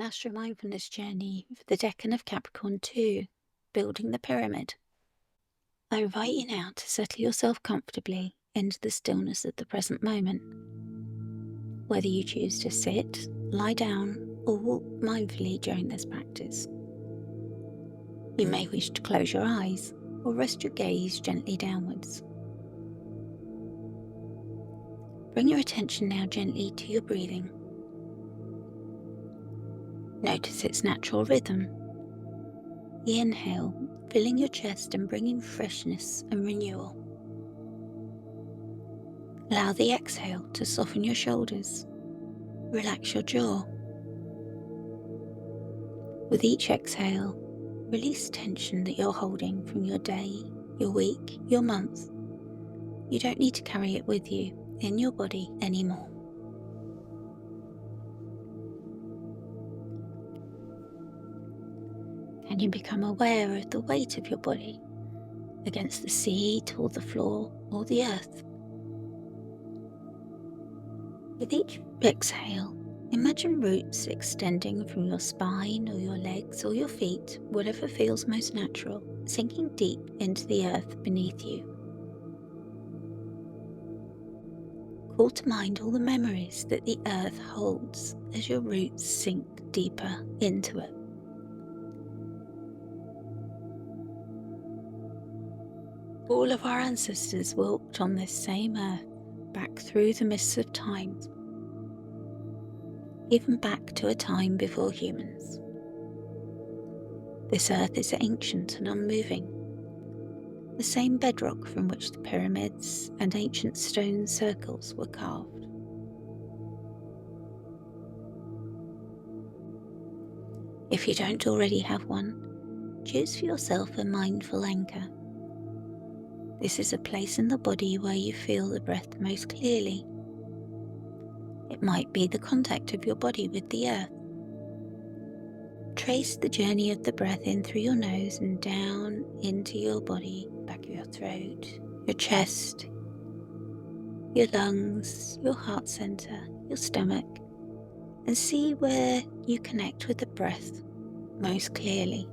Decan Astro Mindfulness journey for the Decan of Capricorn II, building the pyramid. I invite you now to settle yourself comfortably into the stillness of the present moment. Whether you choose to sit, lie down, or walk mindfully during this practice. You may wish to close your eyes or rest your gaze gently downwards. Bring your attention now gently to your breathing. Notice its natural rhythm. The inhale, filling your chest and bringing freshness and renewal. Allow the exhale to soften your shoulders. Relax your jaw. With each exhale, release tension that you're holding from your day, your week, your month. You don't need to carry it with you in your body anymore. Can you become aware of the weight of your body against the seat or the floor or the earth? With each exhale, imagine roots extending from your spine or your legs or your feet, whatever feels most natural, sinking deep into the earth beneath you. Call to mind all the memories that the earth holds as your roots sink deeper into it. All of our ancestors walked on this same earth back through the mists of time, even back to a time before humans. This earth is ancient and unmoving, the same bedrock from which the pyramids and ancient stone circles were carved. If you don't already have one, choose for yourself a mindful anchor. This is a place in the body where you feel the breath most clearly. It might be the contact of your body with the earth. Trace the journey of the breath in through your nose and down into your body, back of your throat, your chest, your lungs, your heart center, your stomach, and see where you connect with the breath most clearly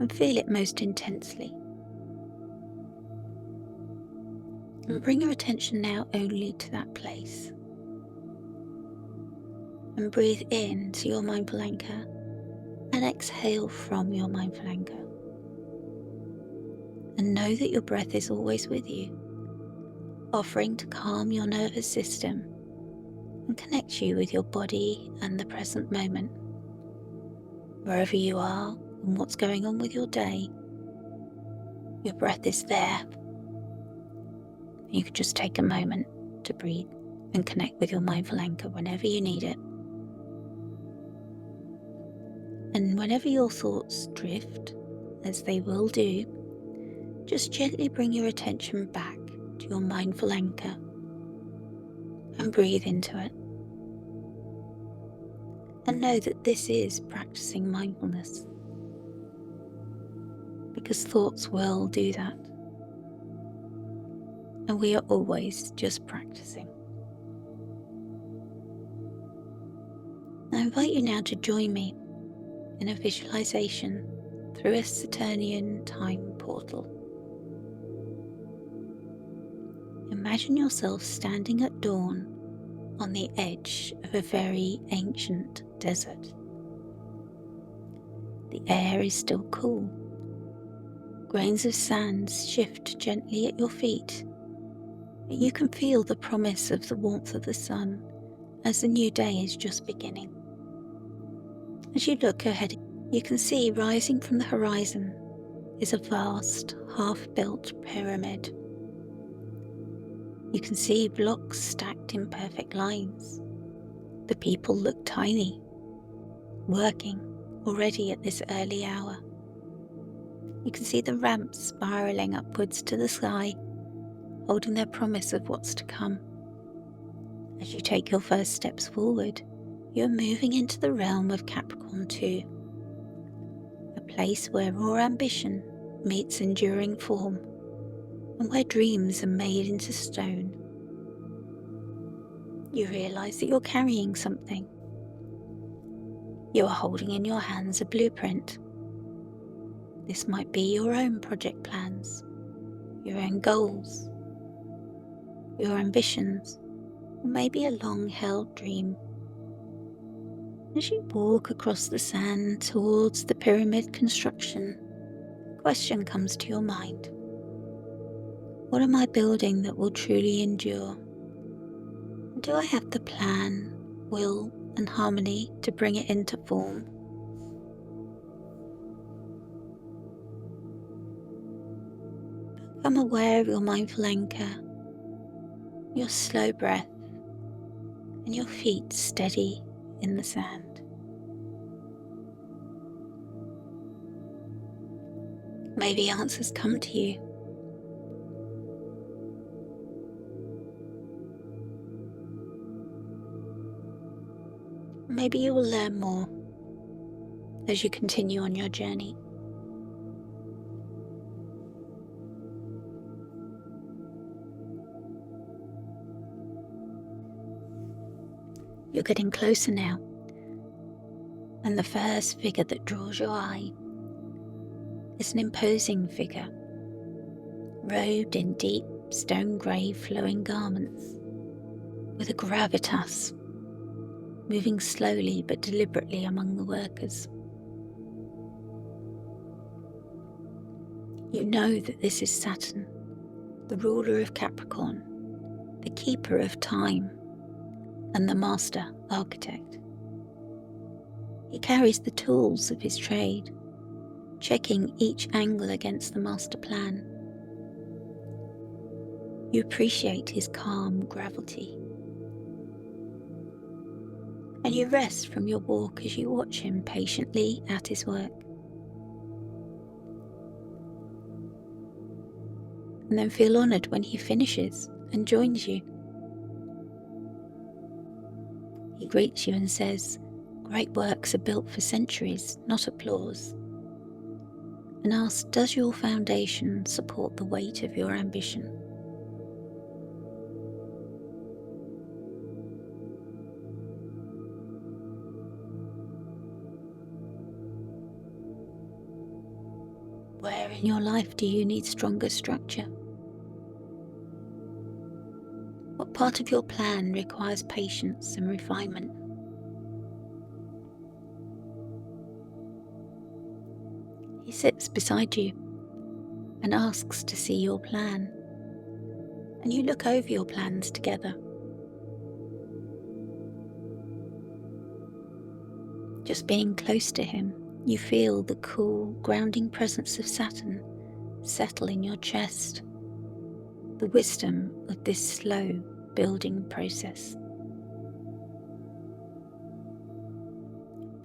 and feel it most intensely. And bring your attention now only to that place. And breathe in to your mindful anchor and exhale from your mindful anchor. And know that your breath is always with you, offering to calm your nervous system and connect you with your body and the present moment. Wherever you are and what's going on with your day, your breath is there. You could just take a moment to breathe and connect with your mindful anchor whenever you need it. And whenever your thoughts drift, as they will do, just gently bring your attention back to your mindful anchor and breathe into it. And know that this is practicing mindfulness, because thoughts will do that. And we are always just practicing. I invite you now to join me in a visualization through a Saturnian time portal. Imagine yourself standing at dawn on the edge of a very ancient desert. The air is still cool. Grains of sand shift gently at your feet. You can feel the promise of the warmth of the sun as the new day is just beginning. As you look ahead, you can see rising from the horizon is a vast, half-built pyramid. You can see blocks stacked in perfect lines. The people look tiny, working already at this early hour. You can see the ramps spiraling upwards to the sky, holding their promise of what's to come. As you take your first steps forward, you're moving into the realm of Capricorn II, a place where raw ambition meets enduring form, and where dreams are made into stone. You realize that you're carrying something, You are holding in your hands a blueprint. This might be your own project plans, your own goals, your ambitions, or maybe a long-held dream. As you walk across the sand towards the pyramid construction, a question comes to your mind. What am I building that will truly endure? Do I have the plan, will, and harmony to bring it into form? Become aware of your mindful anchor, your slow breath, and your feet steady in the sand. Maybe answers come to you. Maybe you will learn more as you continue on your journey. You're getting closer now, and the first figure that draws your eye is an imposing figure, robed in deep stone grey flowing garments, with a gravitas, moving slowly but deliberately among the workers. You know that this is Saturn, the ruler of Capricorn, the keeper of time, and the master architect. He carries the tools of his trade, checking each angle against the master plan. You appreciate his calm gravity, and you rest from your walk as you watch him patiently at his work. And then feel honoured when he finishes and joins you. He greets you and says, "Great works are built for centuries, not applause," and asks, "Does your foundation support the weight of your ambition?" Where in your life do you need stronger structure? What part of your plan requires patience and refinement? He sits beside you and asks to see your plan, and you look over your plans together. Just being close to him, you feel the cool, grounding presence of Saturn settle in your chest, the wisdom of this slow building process.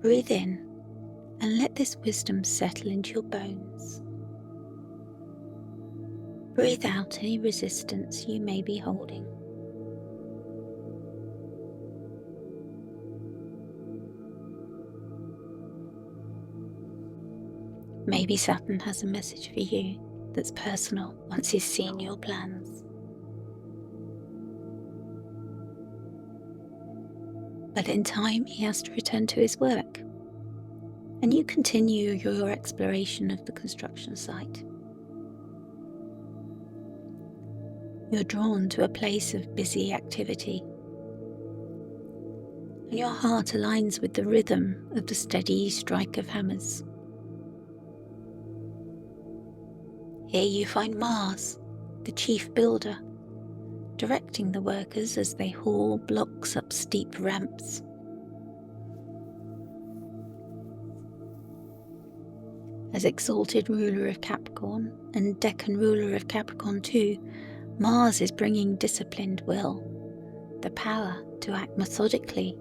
Breathe in and let this wisdom settle into your bones. Breathe out any resistance you may be holding. Maybe Saturn has a message for you that's personal once he's seen your plans. But in time he has to return to his work, and you continue your exploration of the construction site. You're drawn to a place of busy activity, and your heart aligns with the rhythm of the steady strike of hammers. Here you find Mars, the chief builder, directing the workers as they haul blocks up steep ramps. As exalted ruler of Capricorn and Decan ruler of Capricorn II, Mars is bringing disciplined will, the power to act methodically,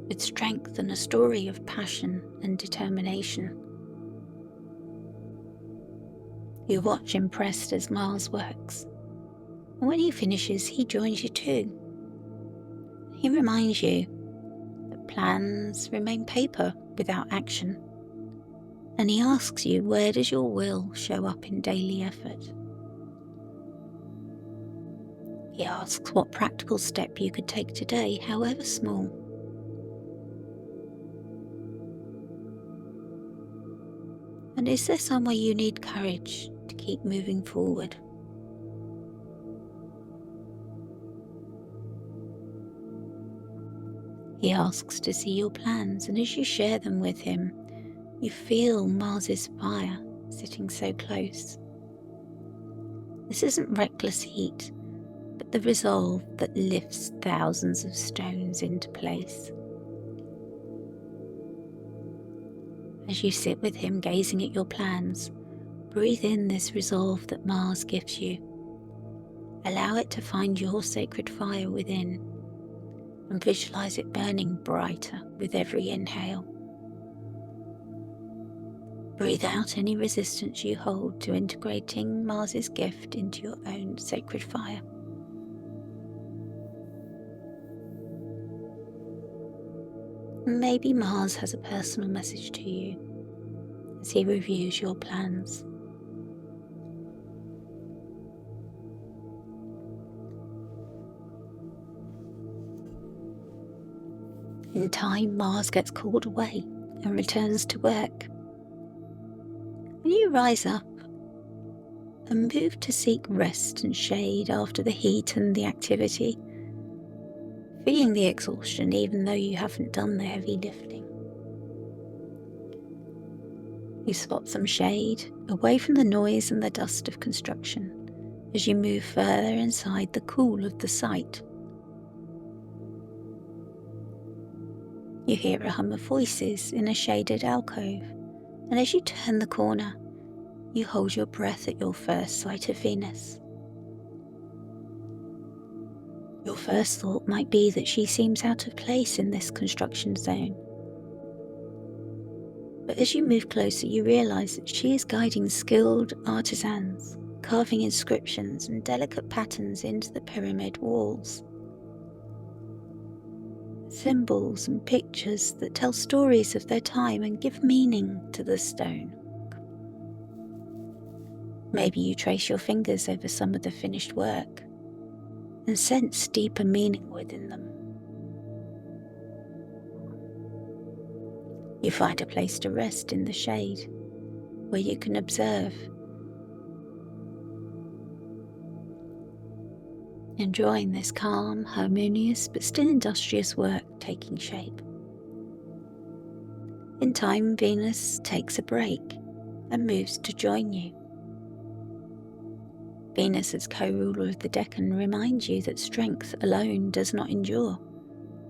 with strength and a story of passion and determination. You watch impressed as Mars works, and when he finishes, he joins you too. He reminds you that plans remain paper without action, and he asks you, where does your will show up in daily effort? He asks what practical step you could take today, however small. And is there somewhere you need courage to keep moving forward? He asks to see your plans, and as you share them with him, you feel Mars's fire sitting so close. This isn't reckless heat, but the resolve that lifts thousands of stones into place. As you sit with him gazing at your plans, breathe in this resolve that Mars gives you. Allow it to find your sacred fire within, and visualize it burning brighter with every inhale. Breathe out any resistance you hold to integrating Mars's gift into your own sacred fire. Maybe Mars has a personal message to you as he reviews your plans. In time, Mars gets called away and returns to work. And you rise up and move to seek rest and shade after the heat and the activity, feeling the exhaustion even though you haven't done the heavy lifting. You spot some shade away from the noise and the dust of construction as you move further inside the cool of the site. You hear a hum of voices in a shaded alcove, and as you turn the corner, you hold your breath at your first sight of Venus. Your first thought might be that she seems out of place in this construction zone. But as you move closer, you realise that she is guiding skilled artisans, carving inscriptions and delicate patterns into the pyramid walls. Symbols and pictures that tell stories of their time and give meaning to the stone. Maybe you trace your fingers over some of the finished work and sense deeper meaning within them. You find a place to rest in the shade where you can observe, enjoying this calm, harmonious but still industrious work taking shape. In time, Venus takes a break and moves to join you. Venus as co-ruler of the Decan reminds you that strength alone does not endure.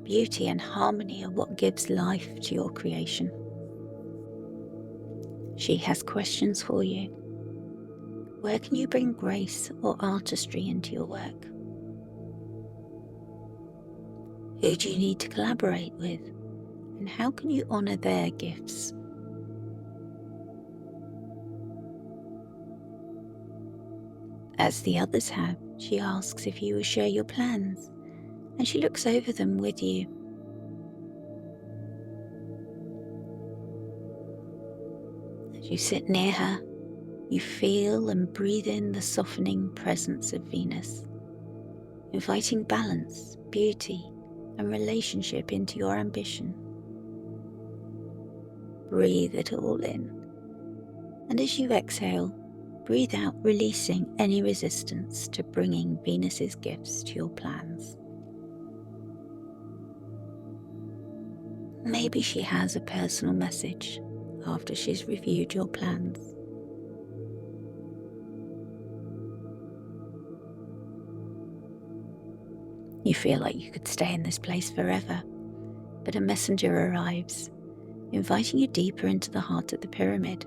Beauty and harmony are what gives life to your creation. She has questions for you. Where can you bring grace or artistry into your work? Who do you need to collaborate with? And how can you honour their gifts? As the others have, she asks if you will share your plans, and she looks over them with you. As you sit near her, you feel and breathe in the softening presence of Venus, inviting balance, beauty, and relationship into your ambition. Breathe it all in, and as you exhale, breathe out, releasing any resistance to bringing Venus's gifts to your plans. Maybe she has a personal message after she's reviewed your plans. You feel like you could stay in this place forever, but a messenger arrives, inviting you deeper into the heart of the pyramid.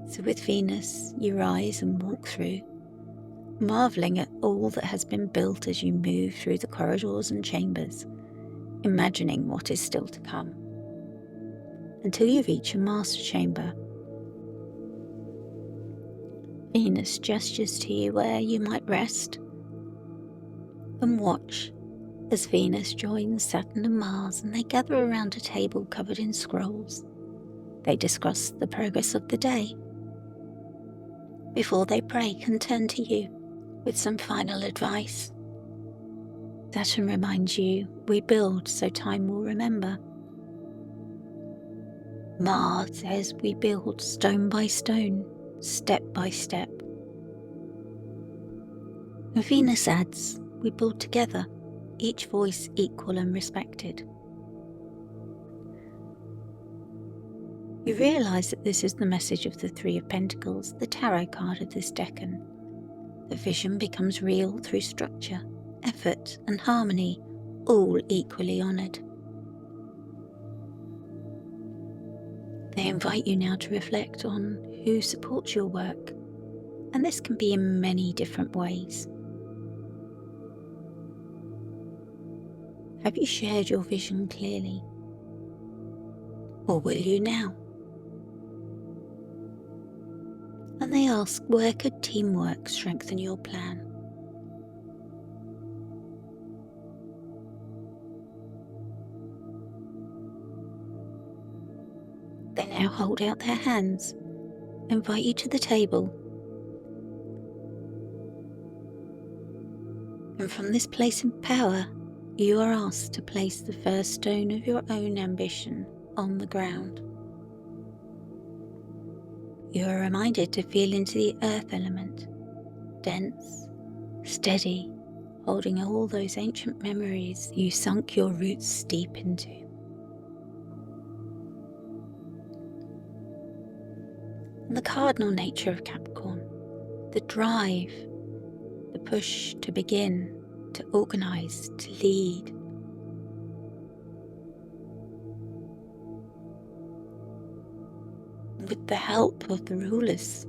So with Venus, you rise and walk through, marvelling at all that has been built as you move through the corridors and chambers, imagining what is still to come, until you reach a master chamber. Venus gestures to you where you might rest, and watch as Venus joins Saturn and Mars, and they gather around a table covered in scrolls. They discuss the progress of the day before they break and turn to you with some final advice. Saturn reminds you, we build so time will remember. Mars says we build stone by stone, step by step. And Venus adds we build together, each voice equal and respected. You realise that this is the message of the Three of Pentacles, the tarot card of this decan. The vision becomes real through structure, effort and harmony, all equally honoured. They invite you now to reflect on who supports your work, and this can be in many different ways. Have you shared your vision clearly? Or will you now? And they ask, where could teamwork strengthen your plan? They now hold out their hands, invite you to the table, and from this place of power, you are asked to place the first stone of your own ambition on the ground. You are reminded to feel into the earth element, dense, steady, holding all those ancient memories you sunk your roots deep into. And the cardinal nature of Capricorn, the drive, the push to begin, to organise, to lead. With the help of the rulers,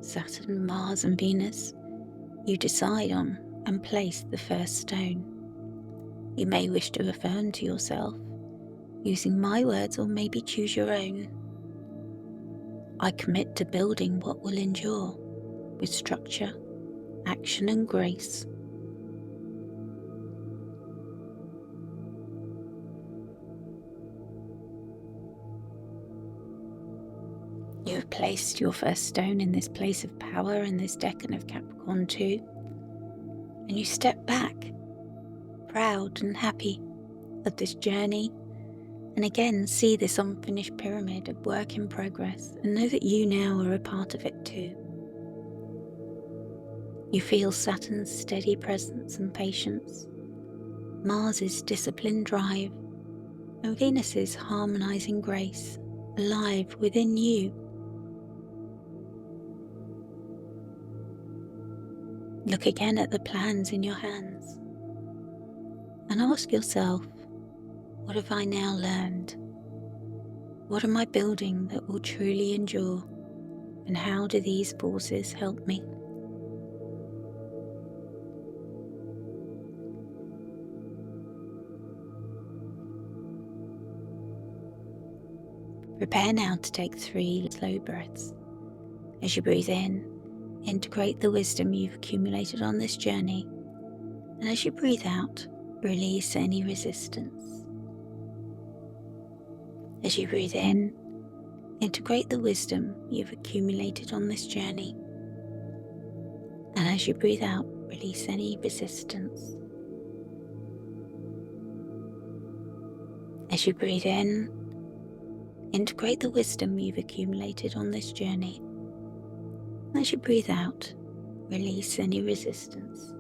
Saturn, Mars and Venus, you decide on and place the first stone. You may wish to affirm to yourself, using my words or maybe choose your own. I commit to building what will endure, with structure, action and grace. You have placed your first stone in this place of power in this Decan of Capricorn II, and you step back, proud and happy of this journey, and again see this unfinished pyramid of work in progress, and know that you now are a part of it too. You feel Saturn's steady presence and patience, Mars's disciplined drive, and Venus's harmonizing grace alive within you. Look again at the plans in your hands and ask yourself, what have I now learned? What am I building that will truly endure? And how do these forces help me? Prepare now to take 3 slow breaths. As you breathe in, integrate the wisdom you've accumulated on this journey, and as you breathe out, release any resistance. As you breathe in, integrate the wisdom you've accumulated on this journey, and as you breathe out, release any resistance. As you breathe in, integrate the wisdom you've accumulated on this journey. As you breathe out, release any resistance.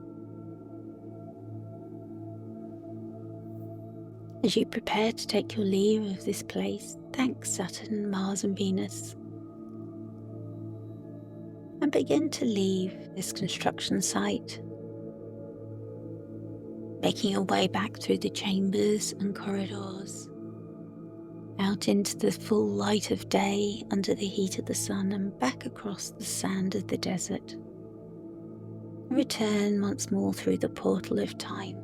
As you prepare to take your leave of this place, thank Saturn, Mars and Venus, and begin to leave this construction site, making your way back through the chambers and corridors, out into the full light of day under the heat of the sun, and back across the sand of the desert. Return once more through the portal of time.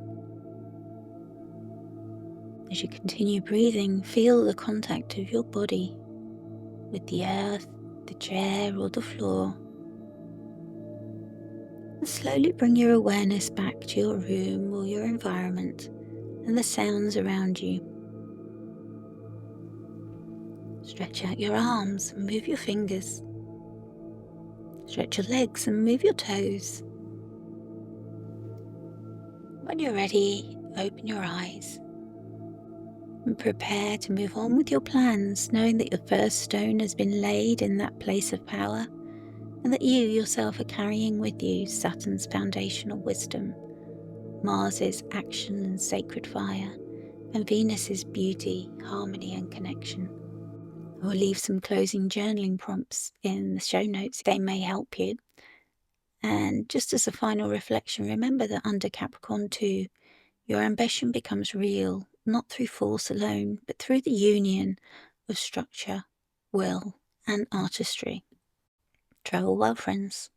As you continue breathing, feel the contact of your body with the earth, the chair or the floor. And slowly bring your awareness back to your room or your environment and the sounds around you. Stretch out your arms and move your fingers. Stretch your legs and move your toes. When you're ready, open your eyes. and prepare to move on with your plans, knowing that your first stone has been laid in that place of power, and that you yourself are carrying with you Saturn's foundational wisdom, Mars's action and sacred fire, and Venus's beauty, harmony and connection. I will leave some closing journaling prompts in the show notes. They may help you. And just as a final reflection, remember that under Capricorn II, your ambition becomes real, not through force alone, but through the union of structure, will, and artistry. Travel well, friends.